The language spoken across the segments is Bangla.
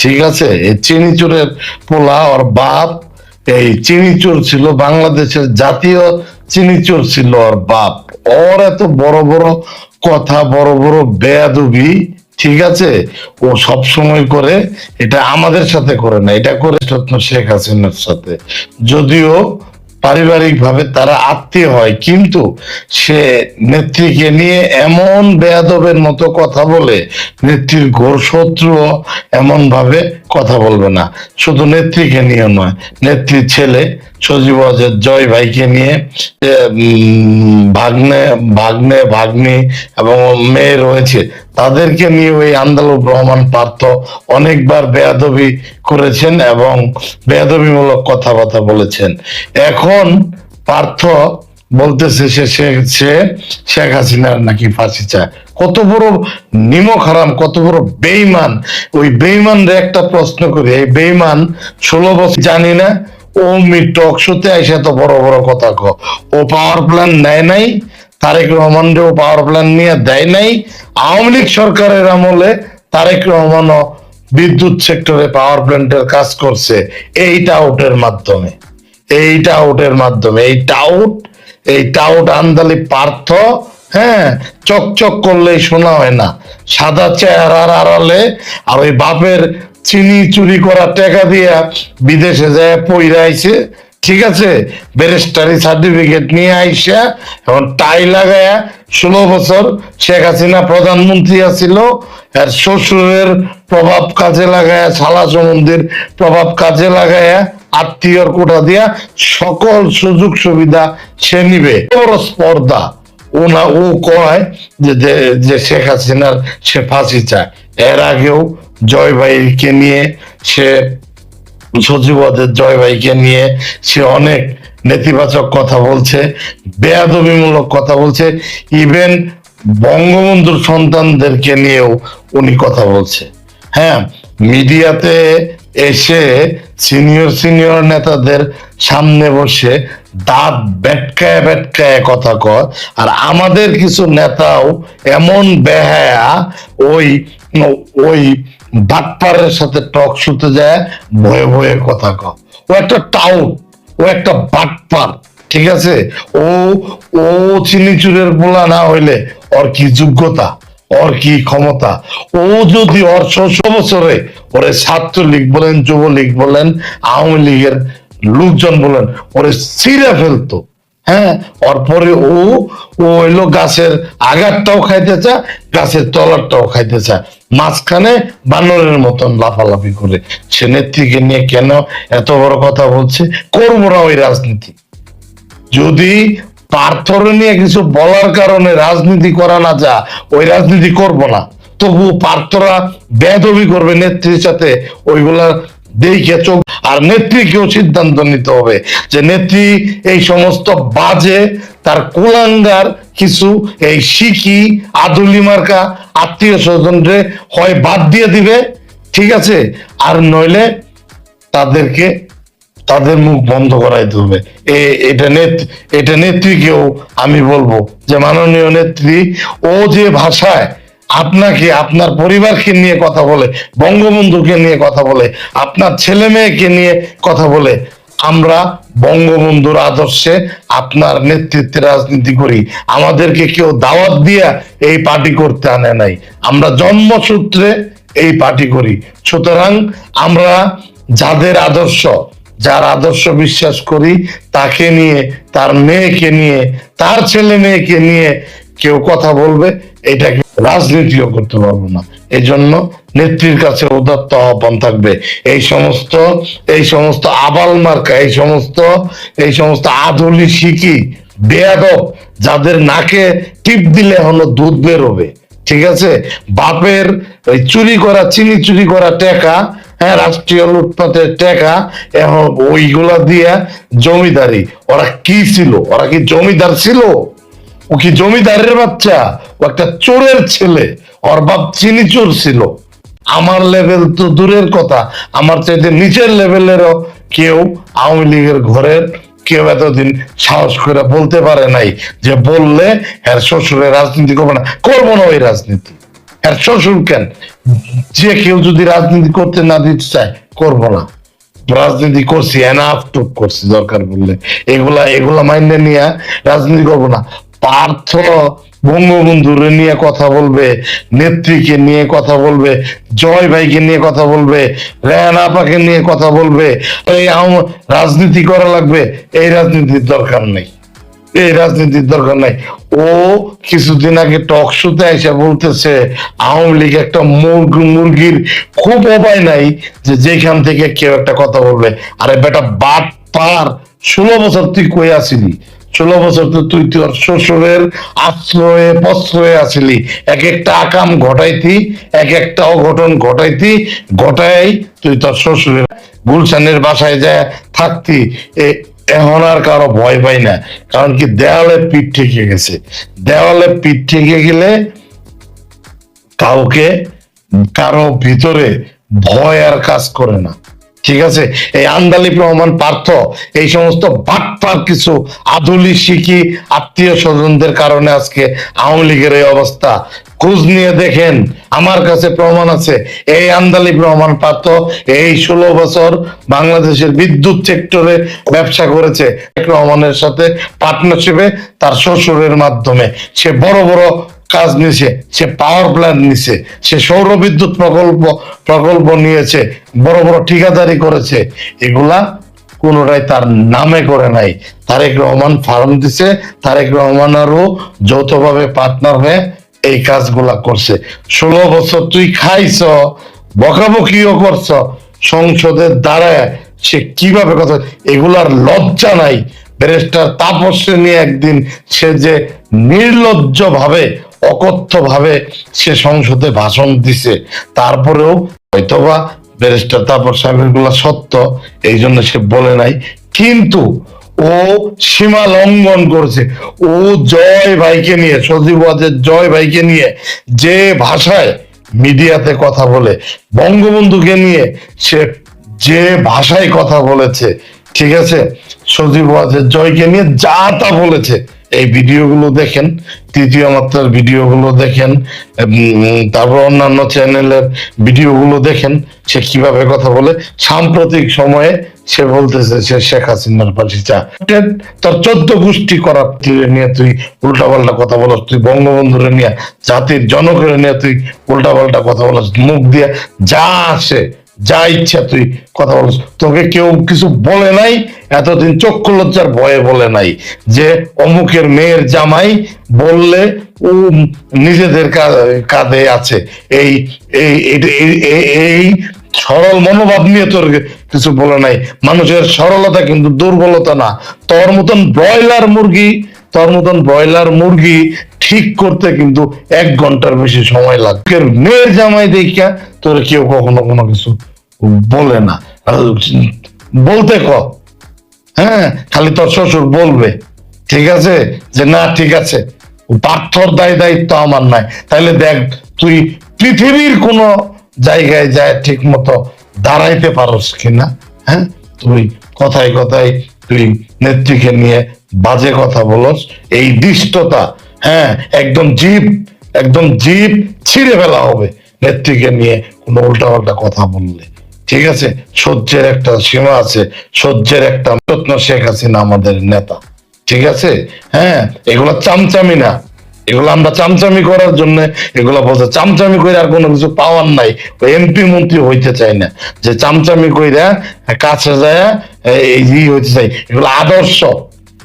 ঠিক আছে, এই চিনিচুরের পোলা ওর বাপ এই চিনিচুর ছিল, বাংলাদেশের জাতীয় চিনিচুর ছিল ওর বাপ। ওর এত বড় বড় কথা, বড় বড় বেয়াদবি, ঠিক আছে, ও সব সময় করে। এটা আমাদের সাথে করে না, এটা করে শেখ হাসিনার সাথে। যদিও পারিবারিক ভাবে তারা আত্মীয় হয়, কিন্তু সে নেত্রীকে নিয়ে এমন বেয়াদবের মতো কথা বলে, নেত্রীর ঘোর শত্রু এমন ভাবে কথা বলবে না। শুধু নেত্রীকে নিয়ে নয়, নেত্রীর ছেলে সজীব ওয়াজেদ জয় ভাইকে নিয়ে, ভাগ্নে ভাগ্নে ভাগ্নি এবং মেয়ে রয়েছে, তাদেরকে নিয়ে ওই আন্দালুর রহমান পার্থ অনেকবার বেয়াদবি করেছেন এবং বেয়াদবিমূলক কথাবার্তা বলেছেন। এখন পার্থ বলতেছে সে শেখ হাসিনার নাকি ফাঁসি চায়। কত বড় নিমক হারাম, কত বড় বেঈমান। ওই বেঈমানরে একটা প্রশ্ন করি, এই বেঈমান 16 বছর জানি না ও টক শোতে আইসা তো বড় বড় কথা ও পাওয়ার প্ল্যান নেয় নাই, তারেক রহমান ও পাওয়ার প্ল্যান নিয়ে দেয় নাই। আওয়ামী লীগ সরকারের আমলে তারেক রহমানও বিদ্যুৎ সেক্টরে পাওয়ার প্ল্যান্টের কাজ করছে এই টাউটের মাধ্যমে, এই টাউট আন্দালি পার্থ। হ্যাঁ, চকচক করলেই শোনা হয় না, সাদা চেহারার আড়ালে আর ওই বাপের চিনি চুরি করা টাকা দিয়া বিদেশে যায় পইরা আইছে, ঠিক আছে, ব্যারিস্টারি সার্টিফিকেট নিয়ে আইসা এখন টাই লাগায়া 16 বছর শেখ হাসিনা প্রধানমন্ত্রী আছিল, আর শ্বশুরের প্রভাব কাজে লাগায়া, শালা সম্বন্ধের প্রভাব কাজে লাগায়া, আত্মীয়র কোটা দিয়া সকল সুযোগ সুবিধা সে নিবে। বড় স্পর্ধা ও কয় যে শেখ হাসিনার সে ফাঁসি চায়। এর আগেও জয় ভাইকে নিয়ে, সে সজীব ওয়াজেদ জয় ভাইকে নিয়ে সে অনেক নেতিবাচক কথা বলছে, বেয়াদবিমূলক কথা বলছে। ইভেন বঙ্গবন্ধুর সন্তানদেরকে নিয়েও উনি কথা বলছে। হ্যাঁ, মিডিয়াতে এসে সিনিয়র নেতাদের সামনে বসে দাঁত বেটকায় বেটকায় কথা কয়। আর আমাদের কিছু নেতাও এমন বেহায়া, ওই ওই বাটপারের সাথে টক শুতে যায়, ভয়ে ভয়ে কথা কয়। ও একটা টাউট, ও একটা বাটপার, ঠিক আছে। ও ও চিনিচুরের পোলা না হইলে ওর কি যোগ্যতা, ওর কি ক্ষমতা? ও যদি ওর 16 বছরে ওরে ছাত্রলীগ বলেন, যুবলীগ বলেন, আওয়ামী লীগের লোকজন বলেন, ওরে ছিঁড়ে ফেলতো। হ্যাঁ, ওর পরে ও হইলো গাছের আগারটাও খাইতে চায়, গাছের তলারটাও খাইতে চায়, মাঝখানে বানরের মতন লাফালাফি করে। সে নেত্রীকে নিয়ে কেন এত বড় কথা বলছে? করবো না ওই রাজনীতি। যদি পার্থর নিয়ে কিছু বলার কারণে রাজনীতি করা না যা, ওই রাজনীতি করব না। তবু পার্থরা বেদবি করবে নেত্রীর সাথে, ওইগুলা দেখে চোখ। আর নেত্রীকেও সিদ্ধান্ত নিতে হবে যে নেত্রী এই সমস্ত বাজে, তার কুলাঙ্গার কিছু এই শিখি আদুলি মার্কা আত্মীয় স্বজনরে হয় বাদ দিয়ে দিবে, ঠিক আছে, আর নইলে তাদেরকে তাদের মুখ বন্ধ করাইতে হবে। এটা নেত্রীকেও আমি বলবো যে মাননীয় নেত্রী, ও যে ভাষায় আপনাকে, আপনার পরিবারকে নিয়ে কথা বলে, বঙ্গবন্ধুকে নিয়ে কথা বলে, আপনার ছেলে মেয়েকে নিয়ে কথা বলে, আমরা বঙ্গবন্ধুর আদর্শে আপনার নেতৃত্বে রাজনীতি করি। আমাদেরকে কেউ দাওয়াত দিয়া এই পার্টি করতে আনে নাই, আমরা জন্মসূত্রে এই পার্টি করি। সুতরাং আমরা যার আদর্শ বিশ্বাস করি, তাকে নিয়ে, তার মেয়েকে নিয়ে, তার ছেলে মেয়েকে নিয়ে কেউ কথা বলবে, এটাকে রাজনীতিও করতে পারবো না। এই জন্য নেত্রীর কাছে উদাত্ত আহ্বান থাকবে, এই সমস্ত আবাল মার্কা, এই সমস্ত আধুলি শিখি বেয়াদব, যাদের নাকে টিপ দিলে হলো দুধ বেরোবে, ঠিক আছে, বাপের ওই চিনি চুরি করা টাকা, হ্যাঁ, রাষ্ট্রীয় লুটপাটের টাকা, এখন ওইগুলা দিয়া জমিদারি। ওরা কি ছিল? ওরা কি জমিদার ছিল? ও কি জমিদারের বাচ্চা? ও একটা চোরের ছেলে, ওর বাপ চিনি চোর ছিল। আমার লেভেল তো দূরের কথা, আমার চাইতে নিচের লেভেলেরও কেউ আওয়ামী লীগের ঘরের কেউ এতদিন সাহস করে বলতে পারে নাই যে বললে হ্যাঁ শ্বশুরের রাজনীতি করবো না ওই রাজনীতি। আর শ্বশুর কেন? যে কেউ যদি রাজনীতি করতে না দিতে চায়, করবো না। রাজনীতি করছি, এনাফ টুক করছি, দরকার বললে এগুলা এগুলা মাইন্ডে নিয়ে রাজনীতি করবো না। পার্থ বঙ্গবন্ধুরে নিয়ে কথা বলবে, নেত্রীকে নিয়ে কথা বলবে, জয় ভাইকে নিয়ে কথা বলবে, রেহানা আপাকে নিয়ে কথা বলবে, এই রাজনীতি করা লাগবে, এই রাজনীতির দরকার নেই, এই রাজনীতির দরকার নাই। ও কিছুদিন আগে টক শোতে এসে বলতেছে আওয়ামী লীগ একটা মুরগির খুব উপায় নাই যে যেখান থেকে কেউ একটা কথা বলবে। আরে বেটা বাট পার, 16 বছর তুই কই আসিলি? 16 বছর তো তুই তোর শ্বশুরের আশ্রয়ে প্রশ্রয়ে আসিলি, এক একটা আকাম ঘটাইতি, এক একটা অঘটন ঘটাইতি, ঘটাই তুই তোর শ্বশুরের গুলশানের বাসায় যায় থাকতি। এখন আর কারো ভয় পাই না, কারণ কি দেওয়ালে পিঠ ঠেকে গেছে। দেওয়ালে পিঠ ঠেকে গেলে কাউকে কারো ভিতরে ভয় আর কাজ করে না। ঠিক আছে, এই আন্দালিব রহমান পার্থ এই সমস্ত বাটপার কিছু আধুলি শিখি আত্মীয় স্বজনদের কারণে আজকে আওয়ামী লীগের এই অবস্থা। খোঁজ নিয়ে দেখেন, আমার কাছে প্রমাণ আছে। এই আন্দালিব রহমান পার্থ এই 16 বছর বাংলাদেশের বিদ্যুৎ সেক্টরে ব্যবসা করেছে রহমানের সাথে পার্টনারশিপে, তার শ্বশুরের মাধ্যমে। সে বড় বড় কাজ নিছে, সে পাওয়ার প্ল্যান্ট নিছে, সে সৌর বিদ্যুৎ প্রকল্প নিয়েছে, বড় বড় ঠিকাদারি করেছে। এগুলা কোনটাই তার নামে করে নাই। তারেক রহমান ফার্ম দিছে, তারেক রহমান আরো যৌথভাবে পার্টনার হয়ে এই কাজগুলা করছে। 16 বছর তুই খাইছ, বকাবকিও করছ, সংসদের দ্বারায় সে কিভাবে কথা, এগুলার লজ্জা নাই। ব্যারিস্টার তাপসকে নিয়ে একদিন সে যে নির্লজ্জ ভাবে, অকথ্য ভাবে সে সংসদে ভাষণ দিছে, তারপরেও হয়তোবা ব্যারিস্টার তাপস সাহেবের গুলা সত্য, এই জন্য সে বলে নাই। কিন্তু ও সীমা লঙ্ঘন করেছে। ও জয় ভাইকে নিয়ে, সজীব ওয়াজেদ জয় ভাইকে নিয়ে যে ভাষায় মিডিয়াতে কথা বলে, বঙ্গবন্ধুকে নিয়ে সে যে ভাষায় কথা বলেছে, ঠিক আছে, সজীব ওয়াজেদ জয়কে নিয়ে যা তা বলেছে, এই ভিডিওগুলো দেখেন, তৃতীয় মাত্রার ভিডিওগুলো দেখেন, তারপর অন্যান্য চ্যানেলের ভিডিওগুলো দেখেন, সে কিভাবে কথা বলে। সাম্প্রতিক সময়ে সে বলতেছে সে শেখ হাসিনার পাশে চা। তোর 14 গোষ্ঠী করার নিয়ে তুই উল্টাপাল্টা কথা বলস, তুই বঙ্গবন্ধুরে নিয়ে, জাতির জনকের নিয়ে তুই উল্টাপাল্টা কথা বলস, মুখ দিয়ে যা আসে যা ইচ্ছা তুই কথা বলছ। তোকে কেউ কিছু বলে নাই এতদিন, চক্ষু লজ্জার ভয়ে বলে নাই যে অমুকের মেয়ের জামাই বললে ও নিজেদের কাঁধে আছে। এই এই সরল মনোভাব নিয়ে তোর কিছু বলে নাই। মানুষের সরলতা কিন্তু দুর্বলতা না। তোর মতন ব্রয়লার মুরগি ঠিক করতে কিন্তু 1 ঘন্টার বেশি সময় লাগে। মেয়ের জামাই দেখা তোর কেউ কখনো কোনো কিছু বলে না, বলতে ক। হ্যাঁ, খালি তোর শ্বশুর বলবে, ঠিক আছে, যে না ঠিক আছে, পার্থর দায়িত্ব আমার নাই। তাইলে দেখ তুই পৃথিবীর কোন জায়গায় যায় ঠিক মতো দাঁড়াইতে পারস কিনা। হ্যাঁ, তুই কথায় কথায় তুই নেত্রীকে নিয়ে বাজে কথা বলস, এই দৃষ্টতা, হ্যাঁ, একদম জিভ ছিঁড়ে ফেলা হবে নেত্রীকে নিয়ে কোনো উল্টাপাল্টা কথা বললে। ঠিক আছে, সহ্যের একটা সীমা আছে, সহ্যের একটা যত্ন। শেখ হাসিনা আমাদের নেতা, ঠিক আছে। হ্যাঁ, এগুলো চামচামি না, এগুলো আমরা চামচামি করার জন্য এগুলো বলছে। চামচামি করে আর কোনো কিছু পাওয়ার নাই। ওই এমপি মন্ত্রী হইতে চাই না যে চামচামি কইরা কাছে যায় এই হইতে চাই। এগুলো আদর্শ,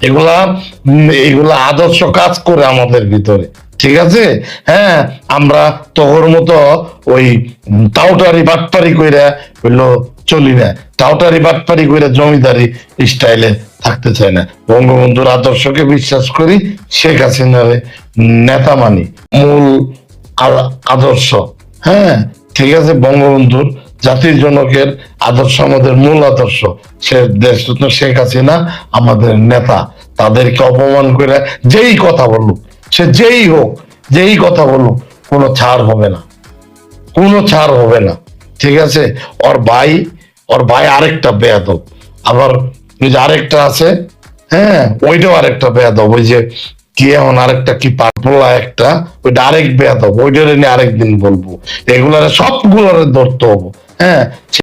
এগুলা আদর্শ কাজ করে আমাদের ভিতরে, ঠিক আছে। হ্যাঁ, আমরা তোর মতো ওই টাউটারি বাটপারি কইরা হইলো চলি না, টাউটারি বাটপারি কইরা জমিদারি স্টাইলে থাকতে চাই না। বঙ্গবন্ধুর আদর্শকে বিশ্বাস করি, শেখ হাসিনার নেতা মানি, মূল আদর্শ। হ্যাঁ, ঠিক আছে, বঙ্গবন্ধুর জাতির জনকের আদর্শ আমাদের মূল আদর্শ। সে দেশরত্ন শেখ হাসিনা আমাদের নেতা। তাদেরকে অপমান করে যেই কথা বলুক, সে যেই হোক, যেই কথা বলুক, কোনো ছাড় হবে না, কোনো ছাড় হবে না, ঠিক আছে। ওর ভাই আরেকটা বেয়াদব, আবার ওই যে আরেকটা আছে, হ্যাঁ, ওইটাও আরেকটা বেয়াদব। ওই যে কি এমন আরেকটা কি পাটপোলা একটা, ওইটা আরেক বেয়াদব, ওইটারে নিয়ে আরেকদিন বলবো। এগুলারে সবগুলোরে ধরতে হবো, হ্যাঁ।